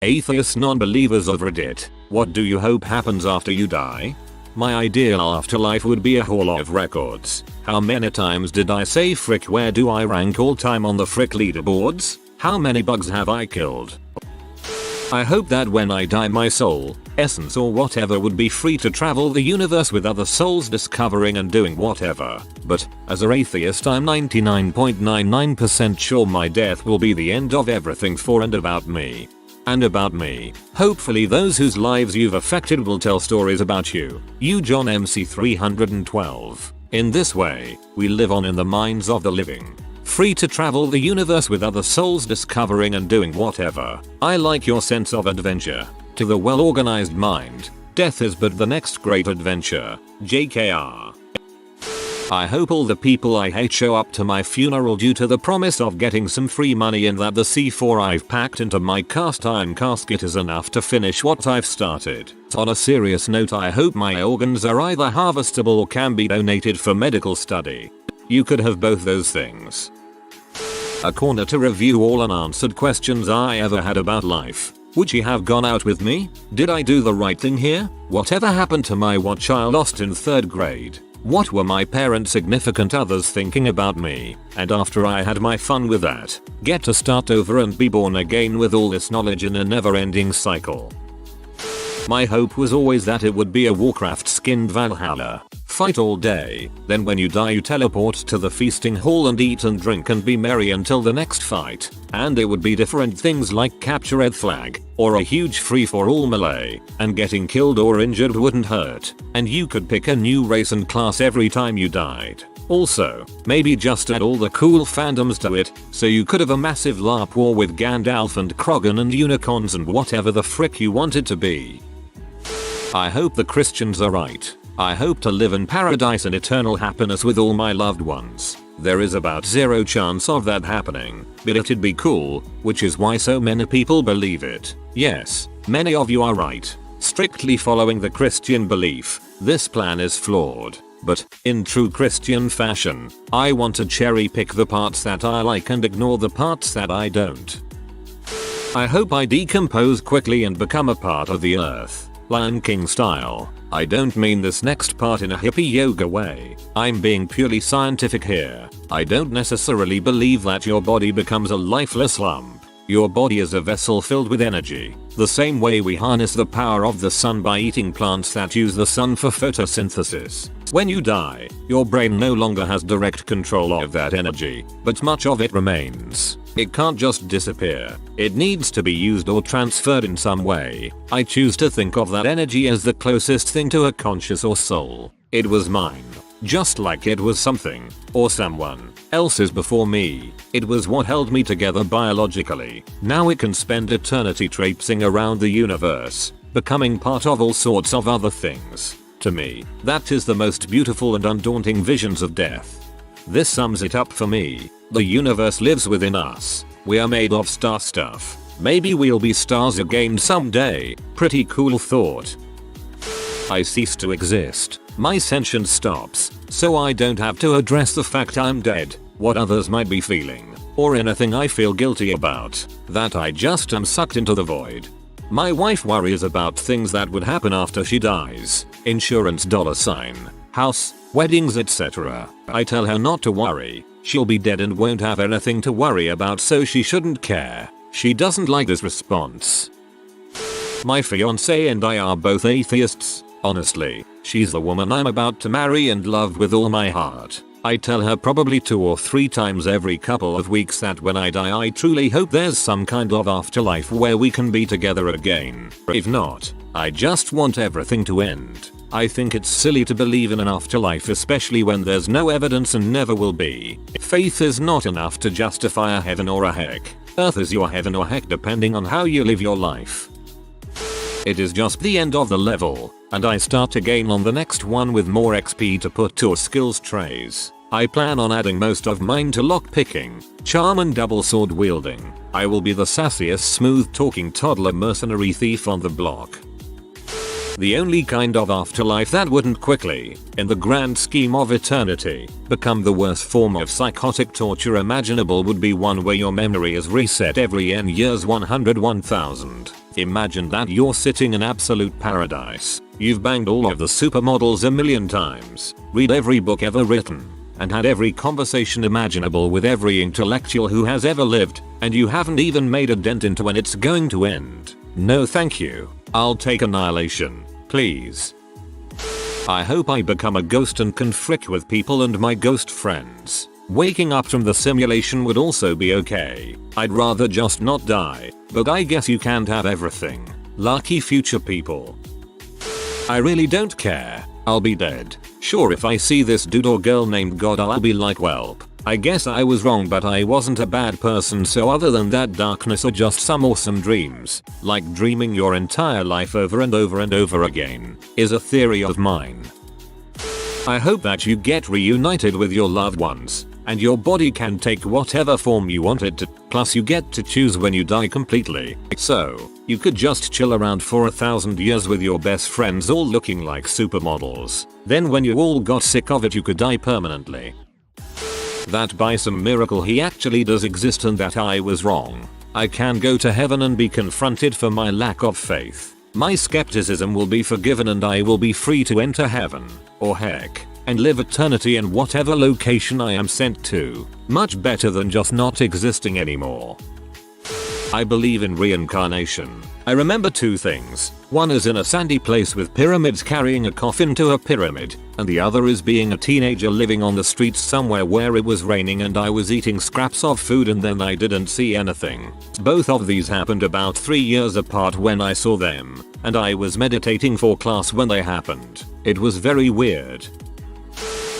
Atheist non-believers of Reddit, what do you hope happens after you die? My ideal afterlife would be a hall of records. How many times did I say frick, where do I rank all time on the frick leaderboards? How many bugs have I killed? I hope that when I die my soul, essence or whatever would be free to travel the universe with other souls discovering and doing whatever. But, as an atheist I'm 99.99% sure my death will be the end of everything for and about me. And about me. Hopefully those whose lives you've affected will tell stories about you. You John MC 312. In this way, we live on in the minds of the living. Free to travel the universe with other souls discovering and doing whatever. I like your sense of adventure. To the well-organized mind, death is but the next great adventure. JKR. I hope all the people I hate show up to my funeral due to the promise of getting some free money and that the C4 I've packed into my cast iron casket is enough to finish what I've started. On a serious note, I hope my organs are either harvestable or can be donated for medical study. You could have both those things. A corner to review all unanswered questions I ever had about life. Would she have gone out with me? Did I do the right thing here? Whatever happened to my watch I lost in 3rd grade? What were my parents' significant others thinking about me? And after I had my fun with that, get to start over and be born again with all this knowledge in a never-ending cycle. My hope was always that it would be a Warcraft-skinned Valhalla. Fight all day, then when you die you teleport to the feasting hall and eat and drink and be merry until the next fight. And it would be different things like capture red flag, or a huge free-for-all melee, and getting killed or injured wouldn't hurt, and you could pick a new race and class every time you died. Also, maybe just add all the cool fandoms to it, so you could have a massive LARP war with Gandalf and Krogan and unicorns and whatever the frick you want it to be. I hope the Christians are right. I hope to live in paradise and eternal happiness with all my loved ones. There is about zero chance of that happening, but it'd be cool, which is why so many people believe it. Yes, many of you are right. Strictly following the Christian belief, this plan is flawed. But, in true Christian fashion, I want to cherry pick the parts that I like and ignore the parts that I don't. I hope I decompose quickly and become a part of the earth. Lion King style. I don't mean this next part in a hippie yoga way. I'm being purely scientific here. I don't necessarily believe that your body becomes a lifeless lump. Your body is a vessel filled with energy, the same way we harness the power of the sun by eating plants that use the sun for photosynthesis. When you die, your brain no longer has direct control of that energy, but much of it remains. It can't just disappear. It needs to be used or transferred in some way. I choose to think of that energy as the closest thing to a conscious or soul. It was mine. Just like it was something, or someone, else's before me. It was what held me together biologically. Now it can spend eternity traipsing around the universe, becoming part of all sorts of other things. To me, that is the most beautiful and undaunting visions of death. This sums it up for me. The universe lives within us. We are made of star stuff. Maybe we'll be stars again someday. Pretty cool thought. I cease to exist. My sentience stops, so I don't have to address the fact I'm dead, what others might be feeling, or anything I feel guilty about. That I just am sucked into the void. My wife worries about things that would happen after she dies. Insurance, $, house, weddings, etc. I tell her not to worry. She'll be dead and won't have anything to worry about, so she shouldn't care. She doesn't like this response. My fiance and I are both atheists. Honestly, she's the woman I'm about to marry and love with all my heart. I tell her probably 2 or 3 times every couple of weeks that when I die I truly hope there's some kind of afterlife where we can be together again. If not, I just want everything to end. I think it's silly to believe in an afterlife, especially when there's no evidence and never will be. Faith is not enough to justify a heaven or a heck. Earth is your heaven or heck depending on how you live your life. It is just the end of the level, and I start again on the next one with more XP to put to skills trays. I plan on adding most of mine to lockpicking, charm and double sword wielding. I will be the sassiest smooth talking toddler mercenary thief on the block. The only kind of afterlife that wouldn't quickly, in the grand scheme of eternity, become the worst form of psychotic torture imaginable would be one where your memory is reset every n years 101,000. Imagine that you're sitting in absolute paradise. You've banged all of the supermodels a million times, read every book ever written, and had every conversation imaginable with every intellectual who has ever lived, and you haven't even made a dent into when it's going to end. No thank you. I'll take annihilation, please. I hope I become a ghost and can frick with people and my ghost friends. Waking up from the simulation would also be okay. I'd rather just not die, but I guess you can't have everything. Lucky future people. I really don't care. I'll be dead. Sure, if I see this dude or girl named God, I'll be like, welp. I guess I was wrong, but I wasn't a bad person, so other than that, darkness are just some awesome dreams. Like dreaming your entire life over and over and over again is a theory of mine. I hope that you get reunited with your loved ones, and your body can take whatever form you want it to, plus you get to choose when you die completely. So, you could just chill around for 1,000 years with your best friends all looking like supermodels. Then when you all got sick of it, you could die permanently. That by some miracle he actually does exist and that I was wrong. I can go to heaven and be confronted for my lack of faith. My skepticism will be forgiven and I will be free to enter heaven, or heck, and live eternity in whatever location I am sent to. Much better than just not existing anymore. I believe in reincarnation. I remember two things. One is in a sandy place with pyramids carrying a coffin to a pyramid, and the other is being a teenager living on the streets somewhere where it was raining and I was eating scraps of food and then I didn't see anything. Both of these happened about 3 years apart when I saw them, and I was meditating for class when they happened. It was very weird.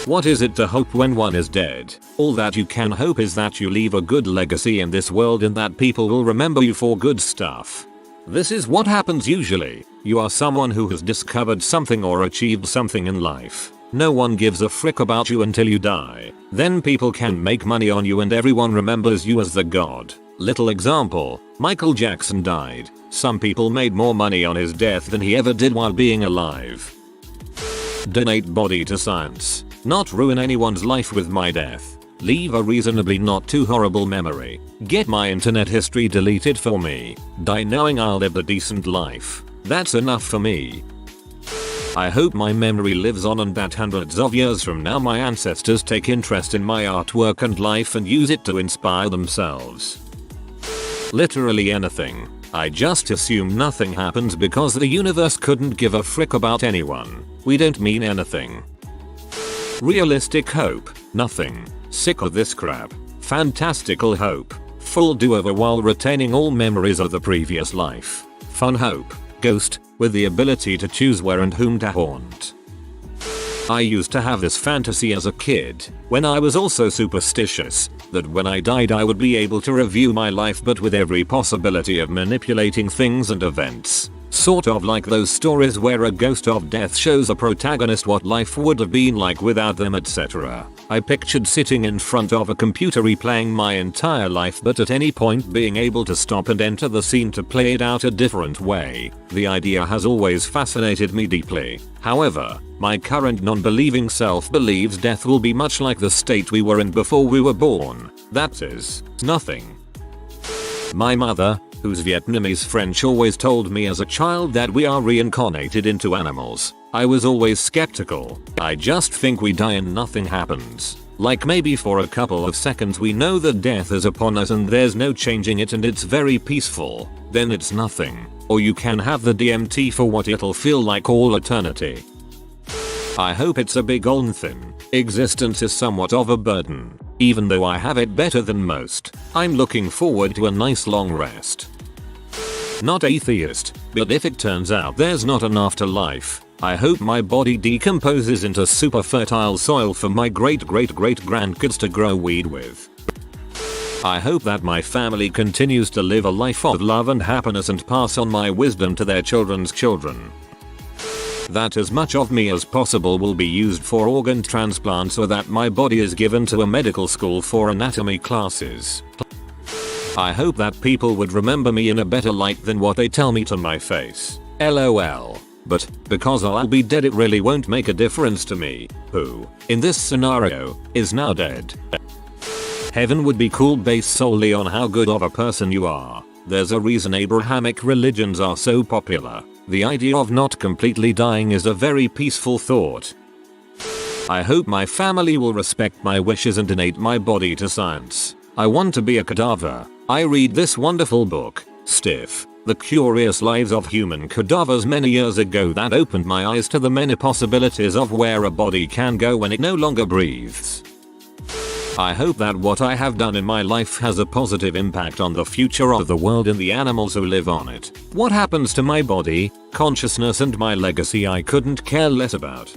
What is it to hope when one is dead? All that you can hope is that you leave a good legacy in this world and that people will remember you for good stuff. This is what happens usually. You are someone who has discovered something or achieved something in life. No one gives a frick about you until you die. Then people can make money on you and everyone remembers you as the god. Little example, Michael Jackson died. Some people made more money on his death than he ever did while being alive. Donate body to science. Not ruin anyone's life with my death. Leave a reasonably not too horrible memory. Get my internet history deleted for me. Die knowing I'll live a decent life. That's enough for me. I hope my memory lives on and that hundreds of years from now my ancestors take interest in my artwork and life and use it to inspire themselves. Literally anything. I just assume nothing happens because the universe couldn't give a frick about anyone. We don't mean anything. Realistic hope, nothing. Sick of this crap. Fantastical hope. Full do-over while retaining all memories of the previous life. Fun hope. Ghost, with the ability to choose where and whom to haunt. I used to have this fantasy as a kid, when I was also superstitious, that when I died I would be able to review my life but with every possibility of manipulating things and events. Sort of like those stories where a ghost of death shows a protagonist what life would have been like without them, etc. I pictured sitting in front of a computer replaying my entire life but at any point being able to stop and enter the scene to play it out a different way. The idea has always fascinated me deeply. However, my current non-believing self believes death will be much like the state we were in before we were born. That is, nothing. My mother, who's Vietnamese French, always told me as a child that we are reincarnated into animals. I was always skeptical. I just think we die and nothing happens. Like maybe for a couple of seconds we know that death is upon us and there's no changing it and it's very peaceful. Then it's nothing. Or you can have the DMT for what it'll feel like all eternity. I hope it's a big on thing. Existence is somewhat of a burden. Even though I have it better than most, I'm looking forward to a nice long rest. Not atheist, but if it turns out there's not an afterlife, I hope my body decomposes into super fertile soil for my great grandkids to grow weed with. I hope that my family continues to live a life of love and happiness and pass on my wisdom to their children's children. That as much of me as possible will be used for organ transplants or that my body is given to a medical school for anatomy classes. I hope that people would remember me in a better light than what they tell me to my face. LOL. But, because I'll be dead it really won't make a difference to me, who, in this scenario, is now dead. Heaven would be cool based solely on how good of a person you are. There's a reason Abrahamic religions are so popular. The idea of not completely dying is a very peaceful thought. I hope my family will respect my wishes and donate my body to science. I want to be a cadaver. I read this wonderful book, Stiff, The Curious Lives of Human Cadavers many years ago that opened my eyes to the many possibilities of where a body can go when it no longer breathes. I hope that what I have done in my life has a positive impact on the future of the world and the animals who live on it. What happens to my body, consciousness and my legacy I couldn't care less about.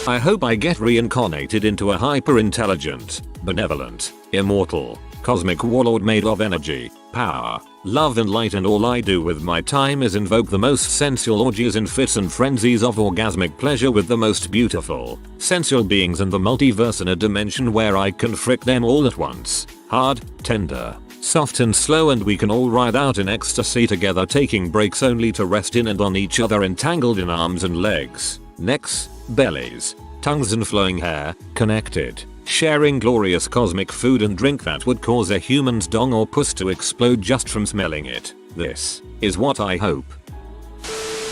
I hope I get reincarnated into a hyper-intelligent, benevolent, immortal, cosmic warlord made of energy, power, love and light, and all I do with my time is invoke the most sensual orgies and fits and frenzies of orgasmic pleasure with the most beautiful, sensual beings in the multiverse, in a dimension where I can frick them all at once. Hard, tender, soft and slow, and we can all ride out in ecstasy together, taking breaks only to rest in and on each other, entangled in arms and legs, necks, bellies, tongues and flowing hair, connected, sharing glorious cosmic food and drink that would cause a human's dong or puss to explode just from smelling it. This is what I hope.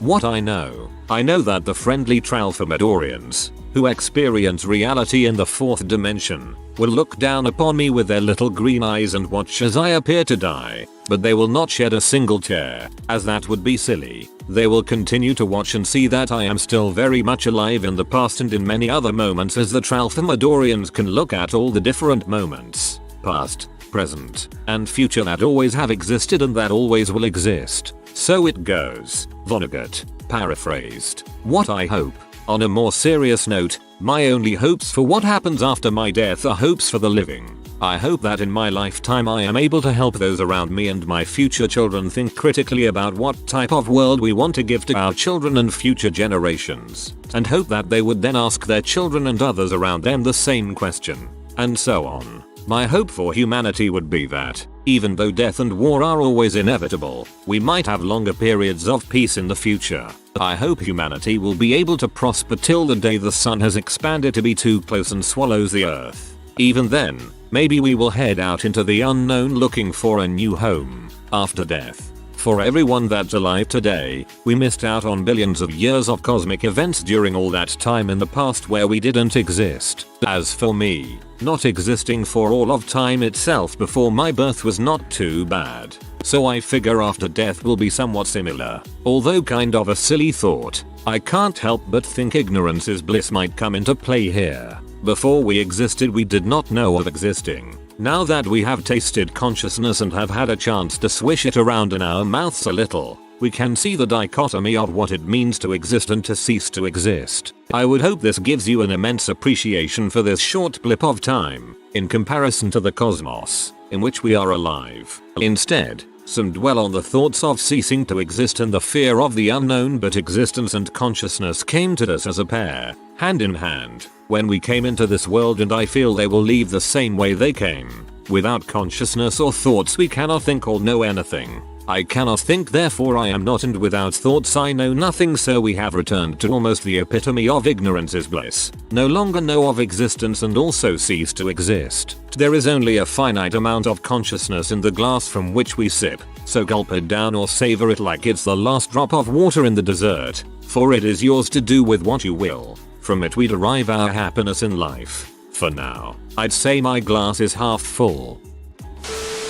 What I know that the friendly Tralfamadorians, who experience reality in the 4th dimension, will look down upon me with their little green eyes and watch as I appear to die, but they will not shed a single tear, as that would be silly. They will continue to watch and see that I am still very much alive in the past and in many other moments, as the Tralfamadorians can look at all the different moments, past, present, and future, that always have existed and that always will exist. So it goes. Vonnegut, paraphrased. What I hope. On a more serious note, my only hopes for what happens after my death are hopes for the living. I hope that in my lifetime I am able to help those around me and my future children think critically about what type of world we want to give to our children and future generations, and hope that they would then ask their children and others around them the same question, and so on. My hope for humanity would be that, even though death and war are always inevitable, we might have longer periods of peace in the future. I hope humanity will be able to prosper till the day the sun has expanded to be too close and swallows the earth. Even then, maybe we will head out into the unknown looking for a new home after death. For everyone that's alive today, we missed out on billions of years of cosmic events during all that time in the past where we didn't exist. As for me, not existing for all of time itself before my birth was not too bad. So I figure after death will be somewhat similar. Although kind of a silly thought, I can't help but think ignorance is bliss might come into play here. Before we existed we did not know of existing. Now that we have tasted consciousness and have had a chance to swish it around in our mouths a little, we can see the dichotomy of what it means to exist and to cease to exist. I would hope this gives you an immense appreciation for this short blip of time, in comparison to the cosmos, in which we are alive. Instead, some dwell on the thoughts of ceasing to exist and the fear of the unknown, but existence and consciousness came to us as a pair, hand in hand, when we came into this world, and I feel they will leave the same way they came. Without consciousness or thoughts we cannot think or know anything. I cannot think, therefore I am not, and without thoughts I know nothing, so we have returned to almost the epitome of ignorance is bliss. No longer know of existence and also cease to exist. There is only a finite amount of consciousness in the glass from which we sip, so gulp it down or savor it like it's the last drop of water in the dessert, for it is yours to do with what you will. From it we derive our happiness in life. For now, I'd say my glass is half full.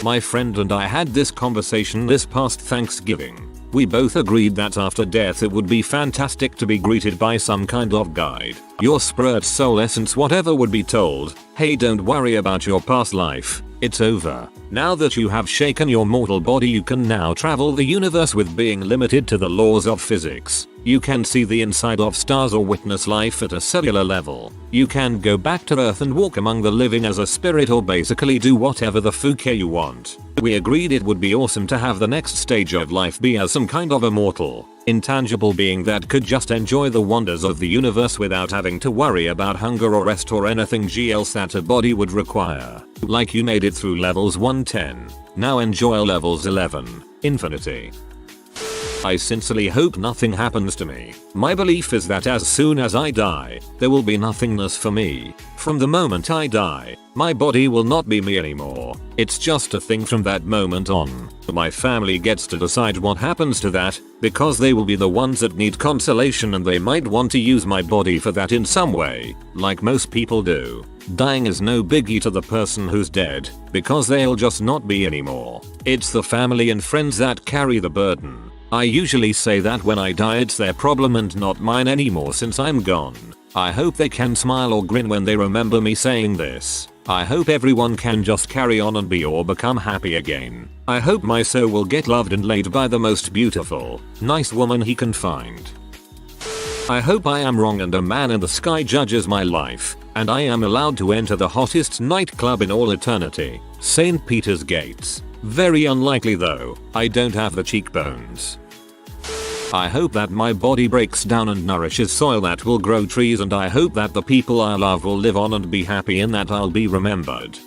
My friend and I had this conversation this past Thanksgiving. We both agreed that after death it would be fantastic to be greeted by some kind of guide. Your spirit, soul, essence, whatever would be told, hey, don't worry about your past life, it's over. Now that you have shaken your mortal body you can now travel the universe with being limited to the laws of physics. You can see the inside of stars or witness life at a cellular level. You can go back to Earth and walk among the living as a spirit, or basically do whatever the fuck you want. We agreed it would be awesome to have the next stage of life be as some kind of immortal, intangible being that could just enjoy the wonders of the universe without having to worry about hunger or rest or anything else that a body would require. Like you made it through levels 110. Now enjoy levels 11, infinity. I sincerely hope nothing happens to me. My belief is that as soon as I die, there will be nothingness for me. From the moment I die, my body will not be me anymore. It's just a thing from that moment on. My family gets to decide what happens to that, because they will be the ones that need consolation and they might want to use my body for that in some way, like most people do. Dying is no biggie to the person who's dead, because they'll just not be anymore. It's the family and friends that carry the burden. I usually say that when I die it's their problem and not mine anymore since I'm gone. I hope they can smile or grin when they remember me saying this. I hope everyone can just carry on and be or become happy again. I hope my soul will get loved and laid by the most beautiful, nice woman he can find. I hope I am wrong and a man in the sky judges my life, and I am allowed to enter the hottest nightclub in all eternity, St. Peter's Gates. Very unlikely though, I don't have the cheekbones. I hope that my body breaks down and nourishes soil that will grow trees, and I hope that the people I love will live on and be happy and that I'll be remembered.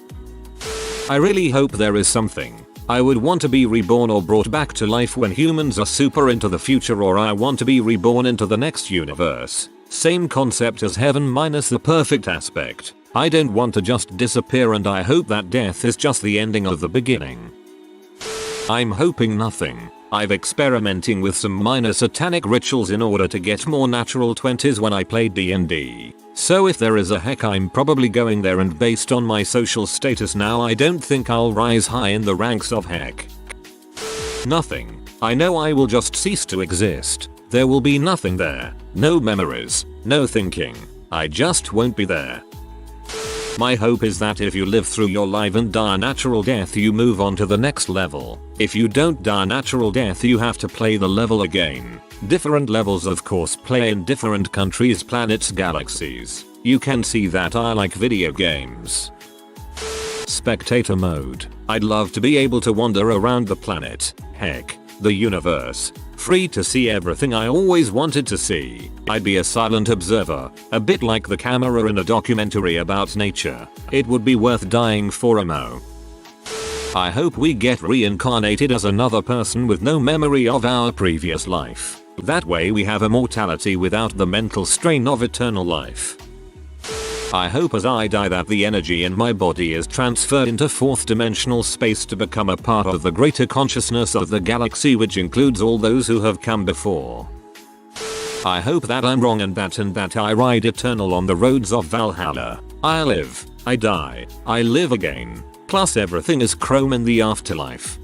I really hope there is something. I would want to be reborn or brought back to life when humans are super into the future, or I want to be reborn into the next universe. Same concept as heaven minus the perfect aspect. I don't want to just disappear, and I hope that death is just the ending of the beginning. I'm hoping nothing. I've experimenting with some minor satanic rituals in order to get more natural 20s when I played D&D. So if there is a heck, I'm probably going there, and based on my social status now I don't think I'll rise high in the ranks of heck. Nothing. I know I will just cease to exist. There will be nothing there. No memories. No thinking. I just won't be there. My hope is that if you live through your life and die a natural death, you move on to the next level. If you don't die a natural death, you have to play the level again. Different levels of course play in different countries, planets, galaxies. You can see that I like video games. Spectator mode. I'd love to be able to wander around the planet, heck, the universe, free to see everything I always wanted to see. I'd be a silent observer, a bit like the camera in a documentary about nature. It would be worth dying for, Mo. I hope we get reincarnated as another person with no memory of our previous life. That way we have immortality without the mental strain of eternal life. I hope as I die that the energy in my body is transferred into fourth dimensional space to become a part of the greater consciousness of the galaxy, which includes all those who have come before. I hope that I'm wrong and that I ride eternal on the roads of Valhalla. I live, I die, I live again. Plus everything is chrome in the afterlife.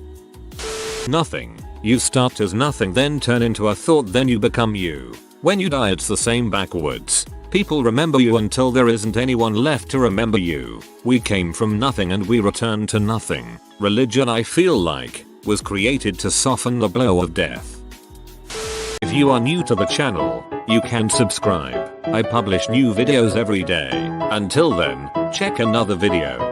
Nothing. You start as nothing, then turn into a thought, then you become you. When you die it's the same backwards. People remember you until there isn't anyone left to remember you. We came from nothing and we return to nothing. Religion, I feel like, was created to soften the blow of death. If you are new to the channel, you can subscribe. I publish new videos every day. Until then, check another video.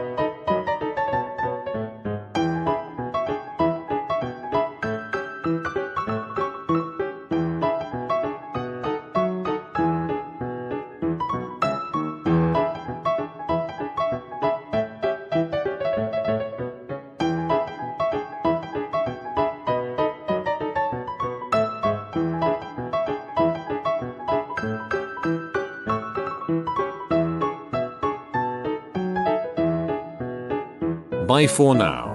Bye for now.